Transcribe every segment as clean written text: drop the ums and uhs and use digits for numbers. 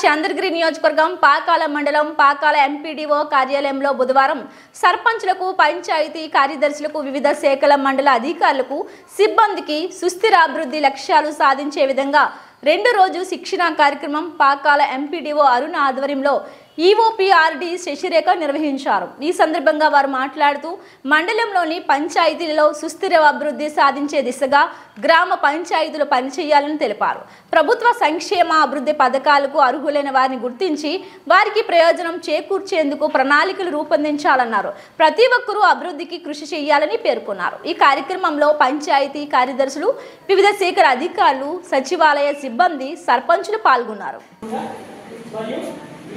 చంద్రగిరి నియోజకవర్గం పాకాల మండలం పాకాల ఎంపీడీఓ కార్యాలయంలో బుధవారం సర్పంచులకు పంచాయతీ కార్యదర్శులకు వివిధ శాఖల మండల అధికారులకు సిబ్బందికి సుస్థిర అభివృద్ధి లక్ష్యాలు సాధించే విధంగా 2 రోజు శిక్షణా కార్యక్రమం పాకాల ఎంపీడీఓ అరుణ ఆధ్వర్యంలో ఈఓపీఆర్డీ శశిరేఖ నిర్వహించారు। ఈ సందర్భంగా వారు మాట్లాడుతూ మండలంలోని పంచాయతీలలో సుస్థిర అభివృద్ధి సాధించే దిశగా గ్రామ పంచాయతీలు పనిచేయాలని తెలిపారు। ప్రభుత్వ సంక్షేమ అభివృద్ధి పథకాలకు అర్హులైన వారిని గుర్తించి వారికి ప్రయోజనం చేకూర్చేందుకు ప్రణాళికలు రూపొందించాలన్నారు। ప్రతి ఒక్కరూ అభివృద్ధికి కృషి చేయాలని పేర్కొన్నారు। ఈ కార్యక్రమంలో పంచాయతీ కార్యదర్శులు, వివిధ శాఖల అధికారులు, సచివాలయ సిబ్బంది, సర్పంచులు పాల్గొన్నారు।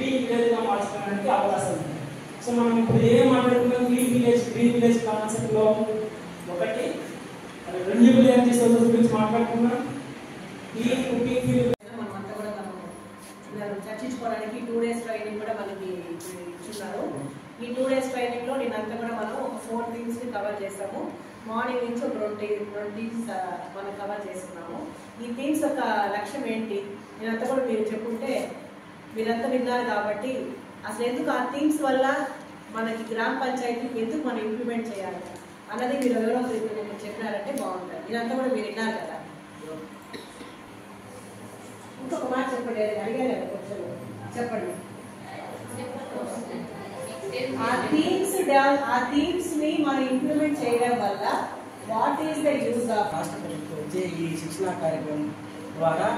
గ్రీన్ విలేజ్ గా మార్చడానికి అవకాశం ఉంది। సో మనం ఇప్పుడు ఏం మాట్లాడుకున్నాం, గ్రీన్ విలేజ్ కాన్సెప్ట్ లో ఒకటి రెన్యూబుల్ ఎనర్జీ సోర్సెస్ గురించి మాట్లాడుకున్నాం। ఈ కుకింగ్ ఫీల్డ్ మనమంతా కూడా మనం చర్చించుకోవడానికి 2 డేస్ ట్రైనింగ్ కూడా మనకి ఇచ్చున్నారు। ఈ 2 డేస్ ట్రైనింగ్ లో నేనంతా కూడా మనం ఒక 4 థింగ్స్ ని కవర్ చేస్తాము। మార్నింగ్ నుంచి ఒక 20 మనం కవర్ చేస్తున్నాము। ఈ థింగ్స్ యొక్క లక్ష్యం ఏంటి నేనంతా కూడా మీరు చెప్పుంటే మీరంతా విన్నారు కాబట్టి అసలు ఎందుకు ఆ థింగ్స్ వల్ల మనకి గ్రామ పంచాయతీకి ఎందుకు మనం ఇంప్లిమెంట్ చేయాలి అన్నది మీరు ఎవరో మీరు చెప్పినారంటే బాగుంటుంది। ఇదంతా కూడా మీరు విన్నారు కదా। ఇంకొక మాట చెప్పండి, అడిగారు కొంచెం చెప్పండి। ఆ థీమ్స్ ని మనం ఇంప్లిమెంట్ చేయడం వల్ల what is the use of రాష్ట్ర ప్రభుత్వం వచ్చే ఈ శిక్షణా కార్యక్రమం ద్వారా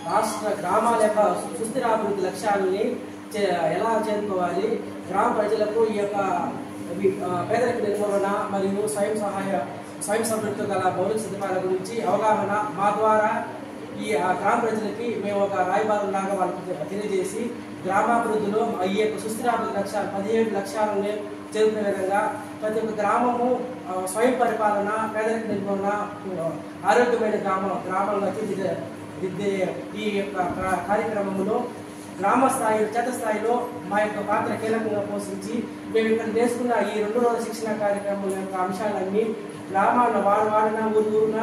రాష్ట్ర గ్రామాల యొక్క సుస్థిరాభివృద్ధి లక్ష్యాలని ఎలా చేరుకోవాలి, గ్రామ ప్రజలకు ఈ యొక్క పేదరిక నిర్మూలన మరియు స్వయం సమృద్ధితో గల మౌలిక సదుపాయాల గురించి అవగాహన మా ద్వారా ఈ గ్రామ ప్రజలకి మేము ఒక రాయబారులాగా వాళ్ళకి తెలియజేసి గ్రామాభివృద్ధిలో ఈ యొక్క సుస్థిరాభివృద్ధి లక్ష్యాలు 17 లక్ష్యాలను చేరుకునే విధంగా ప్రతి ఒక్క గ్రామము స్వయం పరిపాలన, పేదరిక నిర్మూలన, ఆరోగ్యమైన గ్రామంగా తీర్చిదిద్దే ఈ యొక్క కార్యక్రమంలో గ్రామ స్థాయి, క్షేత్రస్థాయిలో మా యొక్క పాత్ర కీలకంగా పోషించి మేము ఇక్కడ నేర్చుకున్న ఈ 2 రోజుల శిక్షణ కార్యక్రమం యొక్క అంశాలన్నీ గ్రామాల వాడిన ఊరున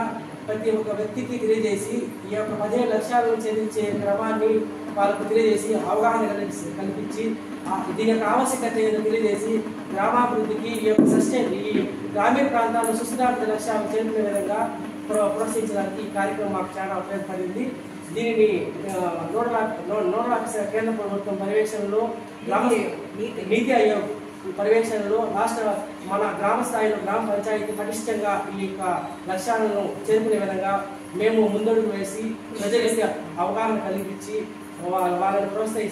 ప్రతి ఒక్క వ్యక్తికి తెలియజేసి ఈ యొక్క 17 లక్ష్యాలను ఛేదించే క్రమాన్ని వాళ్ళకు తెలియజేసి అవగాహన కల్పించి దీని యొక్క ఆవశ్యకత ఏదో తెలియజేసి గ్రామాభివృద్ధికి ఈ యొక్క ఈ గ్రామీణ ప్రాంతాల్లో సుస్థిరాభివృద్ధి లక్ష్యాలు చేరుకునే విధంగా ప్రోత్సహించడానికి ఈ కార్యక్రమం మాకు చాలా ఉపయోగపడింది। దీనిని నోడల్ ఆఫీసర్ కేంద్ర ప్రభుత్వం పర్యవేక్షణలో నీతి ఆయోగ్ పర్యవేక్షణలో మన గ్రామ స్థాయిలో గ్రామ పంచాయతీ పటిష్టంగా ఈ యొక్క లక్ష్యాలను చేరుకునే విధంగా మేము ముందడుగు వేసి ప్రజలకి అవగాహన కలిగించి వాళ్ళని ప్రోత్సహిస్తాం।